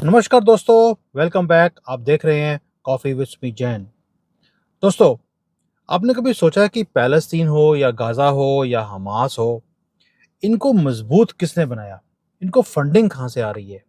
नमस्कार दोस्तों, welcome back. आप देख रहे हैं कॉफ़ी विद मी जैन। दोस्तों, आपने कभी सोचा है कि पैलेस्तीन हो या गाज़ा हो या हमास हो, इनको मजबूत किसने बनाया? इनको फंडिंग कहाँ से आ रही है?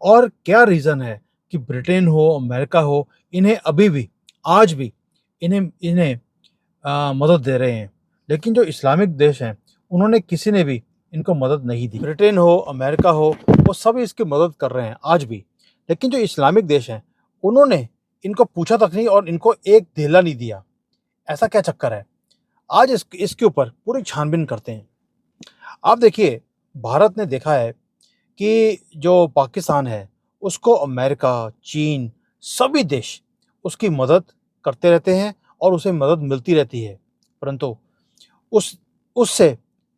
और क्या रीज़न है कि ब्रिटेन हो, अमेरिका हो, इन्हें अभी भी, आज भी इन्हें इन्हें मदद दे रहे हैं। लेकिन जो इस्लामिक देश हैं, उन्होंने किसी ने भी इनको मदद नहीं दी। ब्रिटेन हो, अमेरिका हो, वो सब इसकी मदद कर रहे हैं आज भी। लेकिन जो इस्लामिक देश हैं, उन्होंने इनको पूछा तक नहीं और इनको एक धेला नहीं दिया। ऐसा क्या चक्कर है? आज इसके ऊपर पूरी छानबीन करते हैं। आप देखिए, भारत ने देखा है कि जो पाकिस्तान है, उसको अमेरिका, चीन, सभी देश उसकी मदद करते रहते हैं और उसे मदद मिलती रहती है। परंतु उस उससे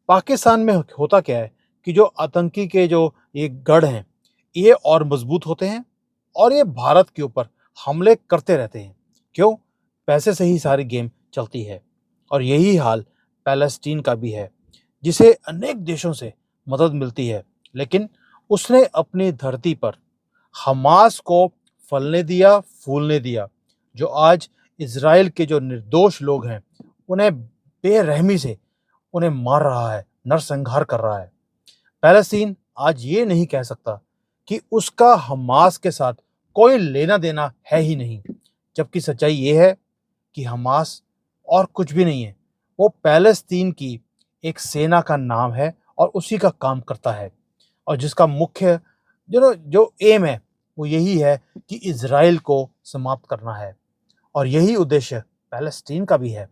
पाकिस्तान में होता क्या है कि जो आतंकी के जो ये गढ़ हैं, ये और मजबूत होते हैं और ये भारत के ऊपर हमले करते रहते हैं। क्यों? पैसे से ही सारी गेम चलती है। और यही हाल पैलेस्टीन का भी है, जिसे अनेक देशों से मदद मिलती है, लेकिन उसने अपनी धरती पर हमास को फलने दिया, फूलने दिया, जो आज इज़राइल के जो निर्दोष लोग हैं, उन्हें बेरहमी से उन्हें मार रहा है, नरसंहार कर रहा है। पैलेस्तीन आज ये नहीं कह सकता कि उसका हमास के साथ कोई लेना-देना है ही नहीं, जबकि सच्चाई ये है कि हमास और कुछ भी नहीं है। वो पैलेस्तीन की एक सेना का नाम है और उसी का काम करता है और जिसका मुख्य जो एम है, वो यही है कि इज़राइल को समाप्त करना है। और यही उद्देश्य पैलेस्टीन का भी है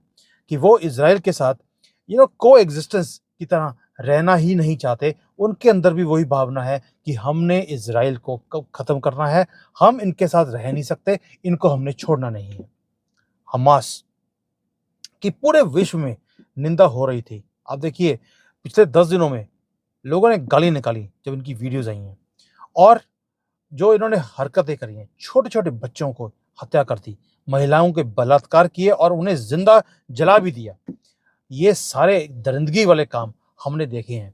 कि वो इज़राइल के साथ कोएग्जिस्टेंस की तरह रहना ही नहीं चाहते। उनके अंदर भी वही भावना है कि हमने इज़राइल को कब ख़त्म करना है, हम इनके साथ रह नहीं सकते, इनको हमने छोड़ना नहीं है। हमास की पूरे विश्व में निंदा हो रही थी। आप देखिए, पिछले 10 दिनों में लोगों ने गाली निकाली जब इनकी वीडियोज़ आई हैं और जो इन्होंने हरकतें करी हैं, छोटे-छोटे बच्चों को हत्या कर दी, महिलाओं के बलात्कार किए और उन्हें ज़िंदा जला भी दिया। ये सारे दरिंदगी वाले काम हमने देखे हैं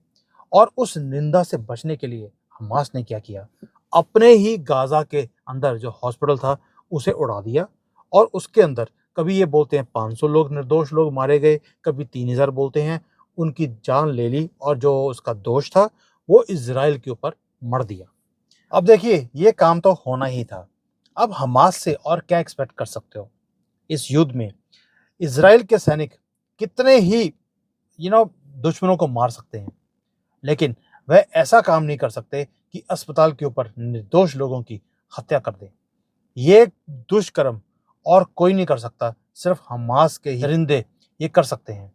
और उस निंदा से बचने के लिए हमास ने क्या किया, अपने ही गाज़ा के अंदर जो हॉस्पिटल था, उसे उड़ा दिया और उसके अंदर कभी ये बोलते हैं 500 लोग, निर्दोष लोग मारे गए, कभी 3000 बोलते हैं, उनकी जान ले ली और जो उसका दोष था, वो इज़राइल के ऊपर मढ़ दिया। अब देखिए, ये काम तो होना ही था। अब हमास से और क्या एक्सपेक्ट कर सकते हो? इस युद्ध में इज़राइल के सैनिक कितने ही यू नो दुश्मनों को मार सकते हैं, लेकिन वह ऐसा काम नहीं कर सकते कि अस्पताल के ऊपर निर्दोष लोगों की हत्या कर दें। ये दुष्कर्म और कोई नहीं कर सकता, सिर्फ हमास के ही दरिंदे ये कर सकते हैं।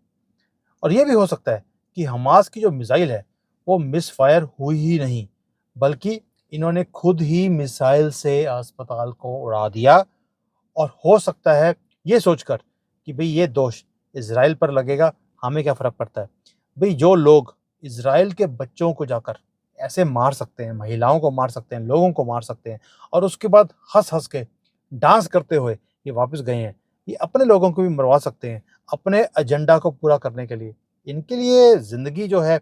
और ये भी हो सकता है कि हमास की जो मिसाइल है, वो मिसफायर हुई ही नहीं, बल्कि इन्होंने खुद ही मिसाइल से अस्पताल को उड़ा दिया और हो सकता है ये सोचकर कि भई ये दोष इज़राइल पर लगेगा, हमें क्या फ़र्क पड़ता है। भई जो लोग इज़राइल के बच्चों को जाकर ऐसे मार सकते हैं, महिलाओं को मार सकते हैं, लोगों को मार सकते हैं और उसके बाद हँस-हँस के डांस करते हुए ये वापस गए हैं, ये अपने लोगों को भी मरवा सकते हैं, अपने एजेंडा को पूरा करने के लिए। इनके लिए ज़िंदगी जो है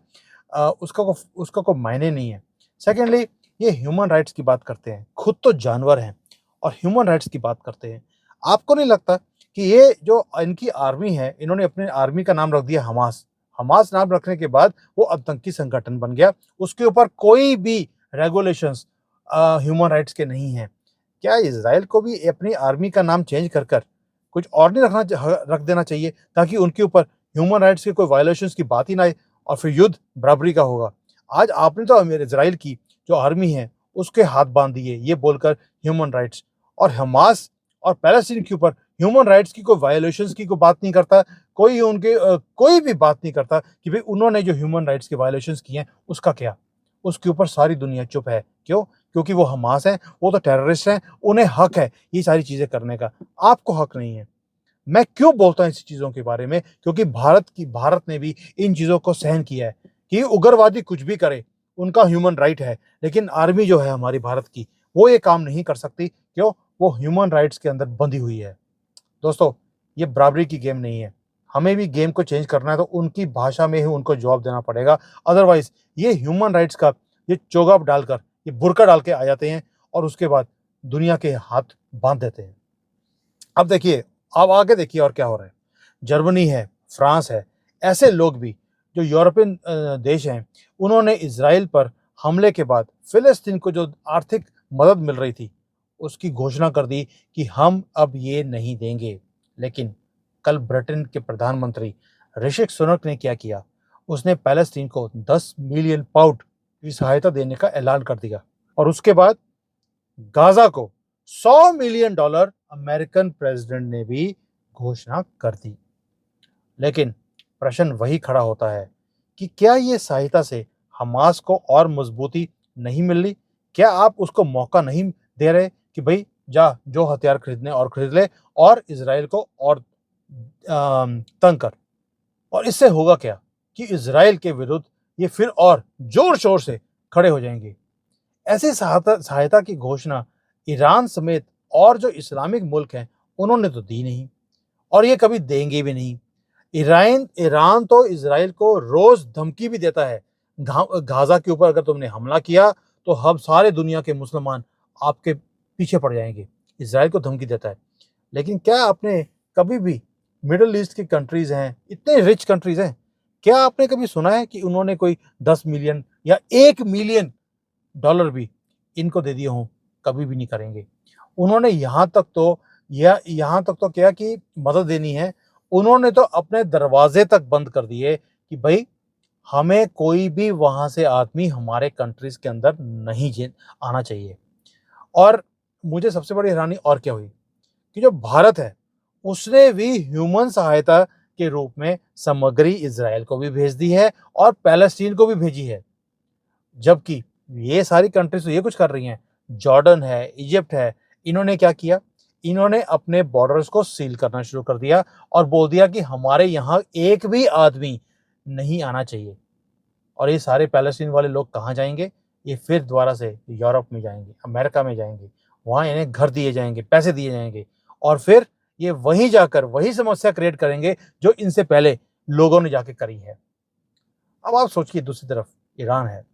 उसका कोई मायने नहीं है। सेकेंडली, ये ह्यूमन राइट्स की बात करते हैं, खुद तो जानवर हैं और ह्यूमन राइट्स की बात करते हैं। आपको नहीं लगता कि ये जो इनकी आर्मी है, इन्होंने अपने आर्मी का नाम रख दिया हमास। हमास नाम रखने के बाद वो आतंकी संगठन बन गया। उसके ऊपर कोई भी रेगुलेशंस ह्यूमन राइट्स के नहीं हैं। क्या इज़राइल को भी अपनी आर्मी का नाम चेंज कर कर कुछ और नहीं रख देना चाहिए, ताकि उनके ऊपर ह्यूमन राइट्स के कोई वायलेशंस की बात ही ना आए और फिर युद्ध बराबरी का होगा। आज आपने तो इज़राइल की जो आर्मी है, उसके हाथ बाँध दिए, ये बोलकर ह्यूमन राइट्स, और हमास और पैलेस्टीन के ऊपर ह्यूमन राइट्स की कोई वायलेशंस की कोई बात नहीं करता, कोई भी बात नहीं करता कि भई उन्होंने जो ह्यूमन राइट्स के वायलेशंस किए हैं, उसका क्या? उसके ऊपर सारी दुनिया चुप है। क्यों? क्योंकि वो हमास हैं, वो तो टेररिस्ट हैं, उन्हें हक है ये सारी चीज़ें करने का, आपको हक नहीं है। मैं क्यों बोलता हूँ इस चीज़ों के बारे में? क्योंकि भारत ने भी इन चीज़ों को सहन किया है कि उग्रवादी कुछ भी करे, उनका ह्यूमन राइट है, लेकिन आर्मी जो है हमारी भारत की, वो ये काम नहीं कर सकती। क्यों? वो ह्यूमन राइट्स के अंदर बंधी हुई है। दोस्तों, ये बराबरी की गेम नहीं है। हमें भी गेम को चेंज करना है तो उनकी भाषा में ही उनको जवाब देना पड़ेगा। अदरवाइज़ ये ह्यूमन राइट्स का ये चोगा डालकर, ये बुर्का डाल के आ जाते हैं और उसके बाद दुनिया के हाथ बांध देते हैं। अब देखिए, अब आगे देखिए और क्या हो रहा है। जर्मनी है, फ्रांस है, ऐसे लोग भी जो यूरोपियन देश हैं, उन्होंने इज़राइल पर हमले के बाद फ़िलिस्तीन को जो आर्थिक मदद मिल रही थी, उसकी घोषणा कर दी कि हम अब ये नहीं देंगे। लेकिन कल ब्रिटेन के प्रधानमंत्री ऋषि सुनक ने क्या किया? उसने पैलेस्तीन को 10 मिलियन पाउंड की सहायता देने का ऐलान कर दिया और उसके बाद गाज़ा को $100 मिलियन अमेरिकन प्रेसिडेंट ने भी घोषणा कर दी। लेकिन प्रश्न वही खड़ा होता है कि क्या ये सहायता से हमास को और मजबूती नहीं मिल रही? क्या आप उसको मौका नहीं दे रहे कि भाई जा जो हथियार खरीदने और खरीद ले और इज़राइल को और तंग कर? और इससे होगा क्या कि इज़राइल के विरुद्ध ये फिर और जोर-शोर से खड़े हो जाएंगे। ऐसी सहायता की घोषणा ईरान समेत और जो इस्लामिक मुल्क हैं, उन्होंने तो दी नहीं और ये कभी देंगे भी नहीं। ईरान ईरान तो इज़राइल को रोज़ धमकी भी देता है, गाज़ा के ऊपर अगर तुमने हमला किया, तो हम सारे दुनिया के मुसलमान आपके पीछे पड़ जाएँगे। इज़राइल को धमकी देता है। लेकिन क्या आपने कभी भी मिडल ईस्ट की कंट्रीज़ हैं, इतने रिच कंट्रीज़ हैं, क्या आपने कभी सुना है कि उन्होंने कोई 10 मिलियन या 1 मिलियन डॉलर भी इनको दे दिए हों? कभी भी नहीं करेंगे। उन्होंने यहाँ तक तो क्या कि मदद देनी है, उन्होंने तो अपने दरवाजे तक बंद कर दिए कि भई हमें कोई भी वहाँ से आदमी हमारे कंट्रीज़ के अंदर नहीं आना चाहिए। और मुझे सबसे बड़ी हैरानी और क्या हुई कि जो भारत है, उसने भी ह्यूमन सहायता के रूप में सामग्री इज़राइल को भी भेज दी है और पैलेस्टीन को भी भेजी है। जबकि ये सारी कंट्रीज़ तो ये कुछ कर रही हैं, जॉर्डन है, इजिप्ट है, इन्होंने क्या किया? इन्होंने अपने बॉर्डर्स को सील करना शुरू कर दिया और बोल दिया कि हमारे यहाँ एक भी आदमी नहीं आना चाहिए। और ये सारे पैलेस्टीन वाले लोग कहाँ जाएँगे? ये फिर दोबारा से यूरोप में जाएँगे, अमेरिका में जाएँगे, वहाँ इन्हें घर दिए जाएँगे, पैसे दिए जाएँगे और फिर ये वहीं जाकर वही समस्या क्रिएट करेंगे जो इनसे पहले लोगों ने जाके करी है। अब आप सोचिए दूसरी तरफ ईरान है।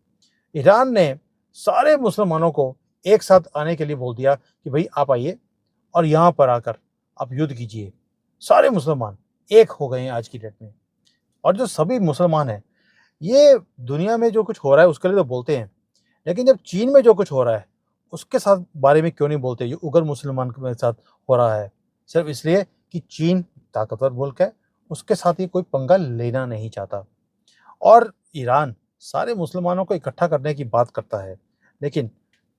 ईरान ने सारे मुसलमानों को एक साथ आने के लिए बोल दिया कि भई आप आइए और यहाँ पर आकर आप युद्ध कीजिए। सारे मुसलमान एक हो गए हैं आज की डेट में और जो सभी मुसलमान हैं, ये दुनिया में जो कुछ हो रहा है उसके लिए तो बोलते हैं, लेकिन जब चीन में जो कुछ हो रहा है, उसके साथ बारे में क्यों नहीं बोलते जो उग्र मुसलमान के साथ हो रहा है? सिर्फ़ इसलिए कि चीन ताकतवर मुल्क है, उसके साथ ये कोई पंगा लेना नहीं चाहता। और ईरान सारे मुसलमानों को इकट्ठा करने की बात करता है, लेकिन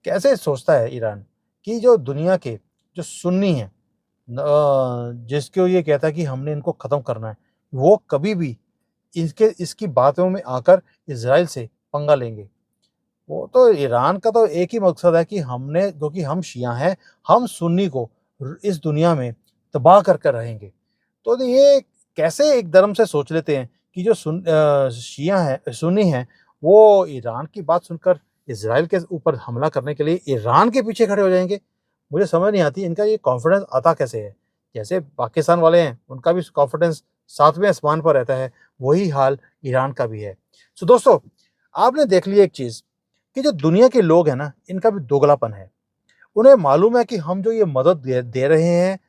कैसे सोचता है ईरान कि जो दुनिया के जो सुन्नी हैं जिसको ये कहता है कि हमने इनको ख़त्म करना है, वो कभी भी इसकी बातों में आकर इज़राइल से पंगा लेंगे। वो तो ईरान का तो एक ही मकसद है कि हमने क्योंकि हम शिया हैं, हम सुन्नी को इस दुनिया में तबाह कर कर रहेंगे। तो ये कैसे एक धर्म से सोच लेते हैं कि जो शिया हैं सुन्नी हैं, वो ईरान की बात सुनकर इज़राइल के ऊपर हमला करने के लिए ईरान के पीछे खड़े हो जाएँगे। मुझे समझ नहीं आती इनका ये कॉन्फिडेंस आता कैसे है? जैसे पाकिस्तान वाले हैं, उनका भी कॉन्फिडेंस 7वें आसमान पर रहता है, वही हाल ईरान का भी है। सो दोस्तों, आपने देख लिया एक चीज़ कि जो दुनिया के लोग हैं ना, इनका भी दोगलापन है। उन्हें मालूम है कि हम जो ये मदद दे रहे हैं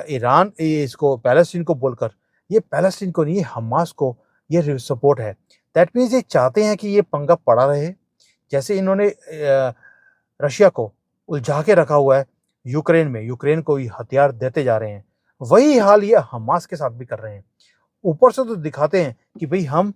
ईरान ये इसको पैलेस्टीन को बोलकर, ये पैलेस्टीन को नहीं, ये हमास को ये सपोर्ट है। दैट मीन्स ये चाहते हैं कि ये पंगा पड़ा रहे। जैसे इन्होंने रशिया को उलझा के रखा हुआ है यूक्रेन में, यूक्रेन को ही हथियार देते जा रहे हैं। वही हाल ये हमास के साथ भी कर रहे हैं। ऊपर से तो दिखाते हैं कि भई हम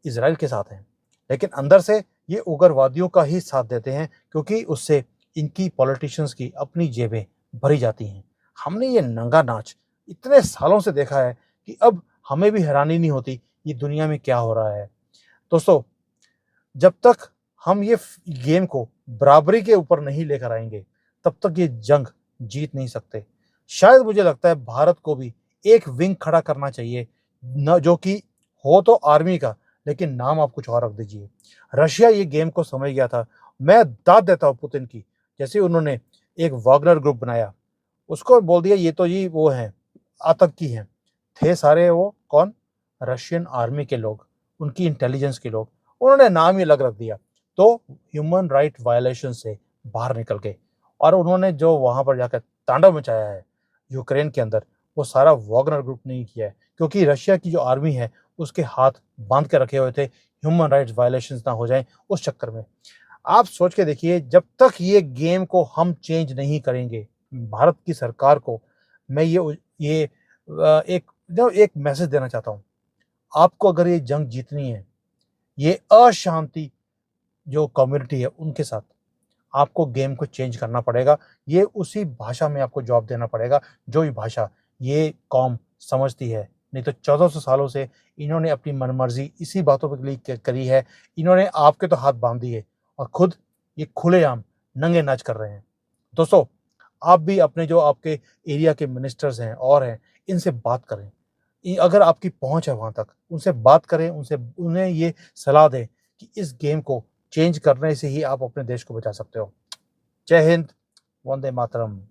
इज़राइल के साथ हैं, लेकिन अंदर से ये उग्रवादियों का ही साथ देते हैं क्योंकि उससे इनकी पॉलिटिशियंस की अपनी जेबें भरी जाती हैं। हमने ये नंगा नाच इतने सालों से देखा है कि अब हमें भी हैरानी नहीं होती ये दुनिया में क्या हो रहा है। दोस्तों, जब तक हम ये गेम को बराबरी के ऊपर नहीं लेकर आएँगे, तब तक ये जंग जीत नहीं सकते। शायद मुझे लगता है भारत को भी एक विंग खड़ा करना चाहिए, न जो कि हो तो आर्मी का, लेकिन नाम आप कुछ और रख दीजिए। रशिया ये गेम को समझ गया था। मैं दाद देता हूँ पुतिन की, जैसे उन्होंने एक वागनर ग्रुप बनाया, उसको बोल दिया ये तो जी वो हैं, आतंकी हैं। थे सारे वो कौन? रशियन आर्मी के लोग, उनकी इंटेलिजेंस के लोग। उन्होंने नाम ही अलग रख दिया, तो ह्यूमन राइट वायलेशन से बाहर निकल गए। और उन्होंने जो वहाँ पर जाकर तांडव मचाया है यूक्रेन के अंदर, वो सारा वाग्नर ग्रुप ने ही किया है। क्योंकि रशिया की जो आर्मी है, उसके हाथ बाँध के रखे हुए थे, ह्यूमन राइट्स वायलेशंस ना हो जाएँ उस चक्कर में। आप सोच के देखिए, जब तक ये गेम को हम चेंज नहीं करेंगे, भारत की सरकार को मैं एक मैसेज देना चाहता हूँ। आपको अगर ये जंग जीतनी है, ये अशांति जो कम्युनिटी है उनके साथ, आपको गेम को चेंज करना पड़ेगा। ये उसी भाषा में आपको जवाब देना पड़ेगा, जो भी भाषा ये कौम समझती है। नहीं तो 1400 सालों से इन्होंने अपनी मनमर्ज़ी इसी बातों पे लिए करी है। इन्होंने आपके तो हाथ बाँध दिए और खुद ये खुलेआम नंगे नाच कर रहे हैं। दोस्तों, आप भी अपने जो आपके एरिया के मिनिस्टर्स हैं और हैं, इनसे बात करें। अगर आपकी पहुँच है वहाँ तक, उनसे बात करें, उन्हें ये सलाह दें कि इस गेम को चेंज करने से ही आप अपने देश को बचा सकते हो। जय हिंद, वंदे मातरम।